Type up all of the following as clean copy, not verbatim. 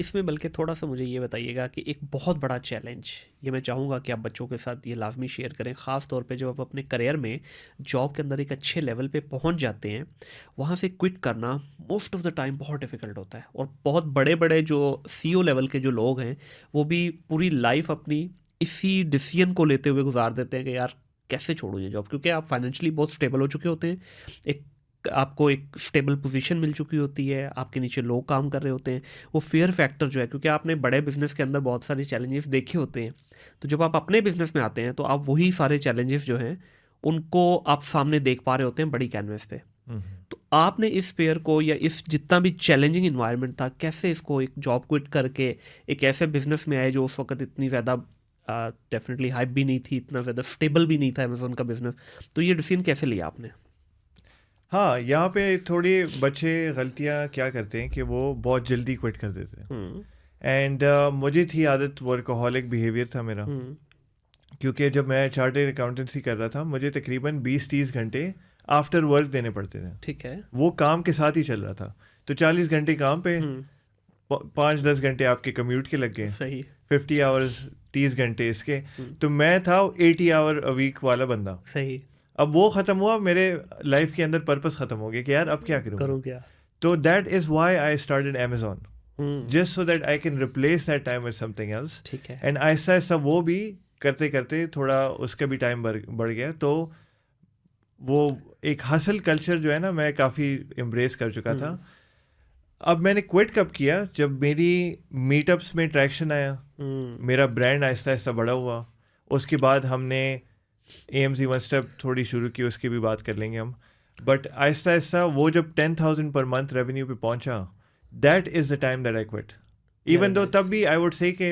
इसमें बल्कि थोड़ा-सा मुझे ये बताइएगा कि एक बहुत बड़ा चैलेंज, ये मैं चाहूँगा कि आप बच्चों के साथ ये लाज़मी शेयर करें, ख़ास तौर पे जब आप अपने करियर में जॉब के अंदर एक अच्छे लेवल पे पहुँच जाते हैं, वहाँ से क्विट करना मोस्ट ऑफ़ द टाइम बहुत डिफ़िकल्ट होता है। और बहुत बड़े-बड़े जो सीईओ लेवल के जो लोग हैं, वो भी पूरी लाइफ़ अपनी इसी डिसीज़न को लेते हुए गुज़ार देते हैं कि यार कैसे छोड़ूँ ये जॉब? क्योंकि आप फाइनेंशियली बहुत स्टेबल हो चुके होते हैं, एक आपको एक स्टेबल पोज़ीशन मिल चुकी होती है, आपके नीचे लोग काम कर रहे होते हैं। वो फ़ियर फैक्टर जो है, क्योंकि आपने बड़े बिज़नेस के अंदर बहुत सारे चैलेंजेस देखे होते हैं, तो जब आप अपने बिज़नेस में आते हैं तो आप वही सारे चैलेंजेस जो हैं उनको आप सामने देख पा रहे होते हैं बड़ी कैनवस पे। हम्म। तो आपने इस फ़ियर को या इस जितना भी चैलेंजिंग इन्वायरमेंट था, कैसे इसको एक जॉब क्विट करके एक ऐसे बिज़नेस में आए जो उस वक़्त इतनी ज़्यादा डेफ़िनिटली हाइप भी नहीं थी, इतना ज़्यादा स्टेबल भी नहीं था अमेज़न का बिज़नेस। तो ये डिसीज़न कैसे लिया आपने? हाँ, यहाँ पे थोड़ी बच्चे गलतियाँ क्या करते हैं कि वो बहुत जल्दी क्विट कर देते हैं। हुँ, एंड मुझे थी आदत, वर्कोहॉलिक बिहेवियर था मेरा, हुँ, क्योंकि जब मैं चार्टर्ड अकाउंटेंसी कर रहा था मुझे तकरीबन 20-30 घंटे आफ्टर वर्क देने पड़ते थे। ठीक है। वो काम के साथ ही चल रहा था, तो 40 घंटे काम पे, हुँ, 5-10 घंटे आपके कम्यूट के लग गए, सही। 50 आवर्स, 30 घंटे इसके। हुँ, तो मैं था 80 आवर अ वीक वाला बंदा। सही। अब वो ख़त्म हुआ, मेरे लाइफ के अंदर पर्पस ख़त्म हो गया कि यार अब क्या करूँगा। करूँ क्या? तो that is why I started Amazon, hmm, just so that I can replace that time with something else. ठीक है। एंड आहिस्ता आहिस्ता वो भी करते करते थोड़ा उसका भी टाइम बढ़ गया। तो वो एक हसल कल्चर जो है ना, मैं काफ़ी एम्ब्रेस कर चुका था। हुँ, अब मैंने क्विट कब किया, जब मेरी मीटअप्स में ट्रैक्शन आया, हुँ, मेरा ब्रांड आहिस्ता आहिस्ता बड़ा हुआ। उसके बाद हमने AMZ वन स्टेप थोड़ी शुरू की, उसकी भी बात कर लेंगे हम। बट आहिस्ता आहिस्ता वो जब 10,000 पर मंथ रेवेन्यू पे पहुंचा, that is the time that I quit. Very even though तब नाइस। भी आई वुड से कि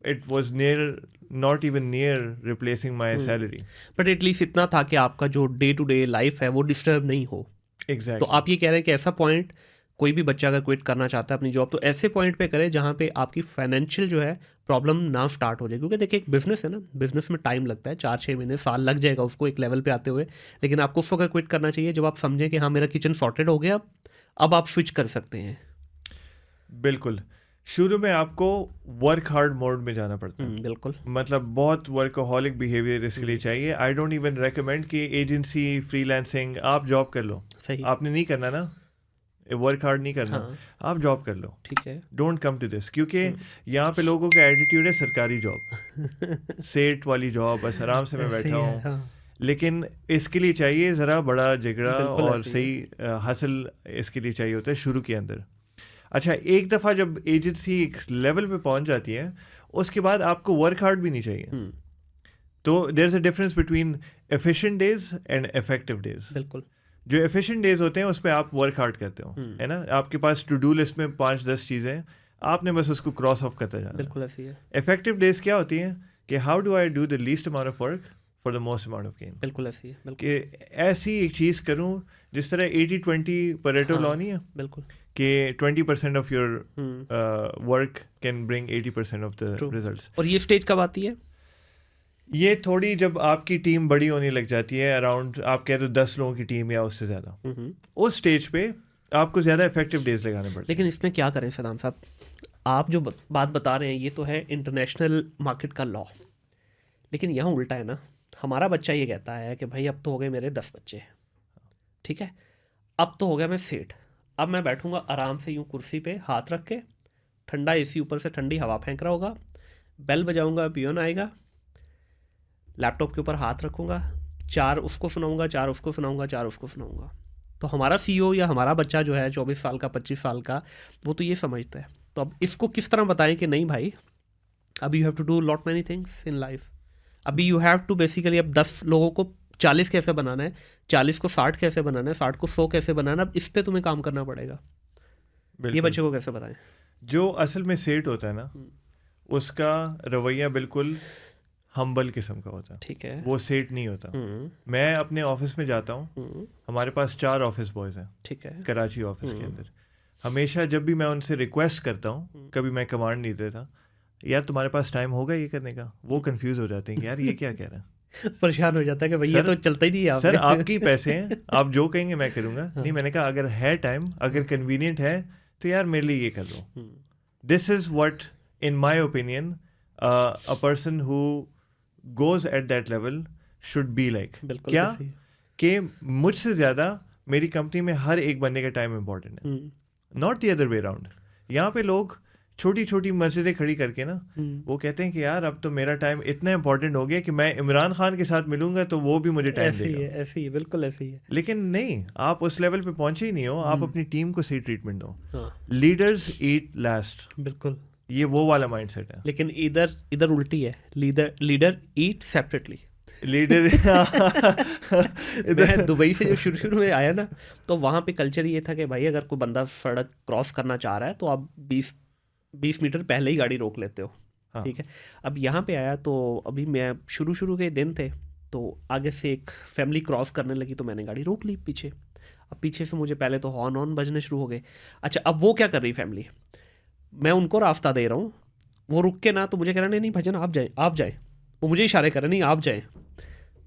it was near, not even near replacing my hmm, salary. But at least इतना था कि आपका जो डे टू डे लाइफ़ है वो डिस्टर्ब नहीं हो। तो एग्जैक्टली। आप ये कह रहे हैं कि ऐसा पॉइंट कोई भी बच्चा अगर क्विट करना चाहता है अपनी जॉब, तो ऐसे पॉइंट पे करे जहाँ पे आपकी फाइनेंशियल जो है प्रॉब्लम ना स्टार्ट हो जाए। क्योंकि देखिए एक बिज़नेस है ना, बिज़नेस में टाइम लगता है, 4-6 महीने, साल लग जाएगा उसको एक लेवल पे आते हुए। लेकिन आपको उस वक़्त क्विट करना चाहिए जब आप समझें कि हाँ, मेरा किचन सॉर्टेड हो गया, अब आप स्विच कर सकते हैं। बिल्कुल। शुरू में आपको वर्क हार्ड मोड में जाना पड़ता है, बिल्कुल। मतलब बहुत वर्कोहॉलिक बिहेवियर इसके लिए हुँ, चाहिए। आई डोंट इवन रेकमेंड कि एजेंसी, फ्रीलांसिंग, आप जॉब कर लो। सही। आपने नहीं करना ना, वर्क हार्ड नहीं करना, हाँ, आप जॉब कर लो। ठीक है। डोंट कम टू दिस, क्योंकि हुँ। यहाँ पे लोगों का एटीट्यूड है सरकारी जॉब, सेठ वाली जॉब, बस आराम से मैं ऐसे बैठा ही है, हूँ। हाँ। लेकिन इसके लिए चाहिए ज़रा बड़ा जिगरा बिल्कुल और ऐसे ही है। सही हासिल इसके लिए चाहिए होता है शुरू के अंदर। अच्छा, एक दफ़ा जब एजेंसी एक लेवल पे पहुंच जाती है, उसके बाद आपको वर्क हार्ड भी नहीं चाहिए। हुँ, तो there is a difference between efficient days and effective days. बिल्कुल। जो एफिशिएंट डेज होते हैं उस पे आप वर्क हार्ड करते हो, हुँ, है ना, आपके पास टू डू लिस्ट में 5-10 चीज़ें हैं, आपने बस उसको क्रॉस ऑफ करते जाना है। बिल्कुल ऐसे ही है। इफेक्टिव डेज क्या होती हैं कि how do I do the least amount of work for the most amount of gain. बिल्कुल ऐसे ही है, बिल्कुल। कि ऐसी एक चीज़ करूं जिस तरह 80-20 परेटो लॉ हाँ, नहीं है, बिल्कुल। कि 20% of your hmm, work can bring 80% of the true. Results. और ये स्टेज कब आती है? ये थोड़ी जब आपकी टीम बड़ी होने लग जाती है, अराउंड आप कह रहे हो 10 लोगों की टीम या उससे ज़्यादा, हुँ, हुँ। उस स्टेज पे आपको ज़्यादा इफेक्टिव डेज लगाने पड़ते लेकिन हैं। इसमें क्या करें सदाम साहब, आप जो बात बता रहे हैं ये तो है इंटरनेशनल मार्केट का लॉ। लेकिन यहाँ उल्टा है ना, हमारा बच्चा ये कहता है कि भाई अब तो हो गए मेरे 10 बच्चे, ठीक है, अब तो हो गया मैं सेठ, अब मैं बैठूंगा आराम से यूं कुर्सी पे हाथ रख के, ठंडा एसी ऊपर से ठंडी हवा फेंक रहा होगा, बेल बजाऊंगा, पियोन आएगा, लैपटॉप के ऊपर हाथ रखूंगा, 4 उसको सुनाऊंगा, 4 उसको सुनाऊंगा, 4 उसको सुनाऊंगा। तो हमारा सीईओ या हमारा बच्चा जो है 24 साल का, 25 साल का, वो तो ये समझता है। तो अब इसको किस तरह बताएं कि नहीं भाई, अभी you have to do lot many things in life. अभी यू हैव टू बेसिकली अब 10 लोगों को 40 कैसे बनाना है, 40 को 60 कैसे बनाना है, 60 को 100 कैसे बनाना है, अब इस पे तुम्हें काम करना पड़ेगा। ये बिल्कुल। बच्चे को कैसे बताएं? जो असल में सेठ होता है ना, उसका रवैया बिल्कुल हम्बल किस्म का होता है, ठीक है। वो सेठ नहीं होता। हम्म, मैं अपने ऑफिस में जाता हूँ, हम्म, हमारे पास 4 ऑफिस बॉयज़ हैं ठीक है। कराची ऑफिस के अंदर। हमेशा जब भी मैं उनसे रिक्वेस्ट करता हूँ, हम्म। कभी मैं कमांड नहीं देता, यार तुम्हारे पास टाइम होगा ये करने का, वो कंफ्यूज हो जाते हैं कि यार ये क्या कह रहा है। परेशान हो जाता है कि भाई ये सर तो चलता ही नहीं है आप सर में। आपके ही पैसे हैं, आप जो कहेंगे मैं करूँगा। हाँ। नहीं, मैंने कहा अगर है टाइम, अगर कन्वीनियंट है तो यार मेरे लिए ये कर लो। this is what, in my opinion, a person who goes at that level should be like. बिल्कुल क्या ऐसे ही है। कि मुझसे ज़्यादा मेरी कंपनी में हर एक बनने का टाइम इम्पोर्टेंट है, not the other way round. यहाँ पे लोग छोटी छोटी मस्जिदें खड़ी करके ना वो कहते हैं कि यार अब तो मेरा टाइम इतना इंपॉर्टेंट हो गया कि मैं इमरान खान के साथ मिलूंगा तो वो भी मुझे टाइम ऐसे ही देगा। है, ऐसे ही है, बिल्कुल ऐसे ही है। लेकिन नहीं, आप उस लेवल पे पहुंचे ही नहीं हो, आप अपनी टीम को सही ट्रीटमेंट दो। हाँ लीडर्स ईट लास्ट, बिल्कुल। ये वो वाला माइंडसेट है। लेकिन इधर इधर उल्टी है, लीडर ईट सेपरेटली। लीडर मैं दुबई से जब शुरू शुरू में आया ना, तो वहाँ पे कल्चर ये था कि भाई अगर कोई बंदा सड़क क्रॉस करना चाह रहा है तो आप 20 मीटर पहले ही गाड़ी रोक लेते हो। हाँ। ठीक है। अब यहाँ पे आया तो अभी मैं शुरू शुरू के दिन थे, तो आगे से एक फैमिली क्रॉस करने लगी तो मैंने गाड़ी रोक ली पीछे। अब पीछे से मुझे पहले तो हॉर्न ऑन बजने शुरू हो गए। अच्छा, अब वो क्या कर रही फैमिली, मैं उनको रास्ता दे रहा हूँ, वो रुक के ना तो मुझे कह रहा नहीं नहीं भजन आप जाए आप जाए, वो मुझे इशारे कर रहे नहीं आप जाए।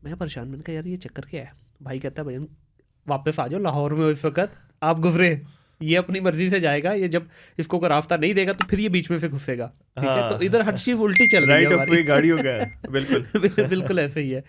मैं परेशान, मैंने कहा यार ये चक्कर क्या है। भाई कहता है भजन वापस आ जाओ, लाहौर में इस वक्त आप गुजरे, ये अपनी मर्जी से जाएगा, ये जब इसको कोई रास्ता नहीं देगा तो फिर ये बीच में से घुसेगा। ठीक है, तो इधर हर चीज उल्टी चल रही है राइट ऑफ वे हमारी। गाड़ी हो गया है, बिल्कुल। बिल्कुल ऐसे ही है।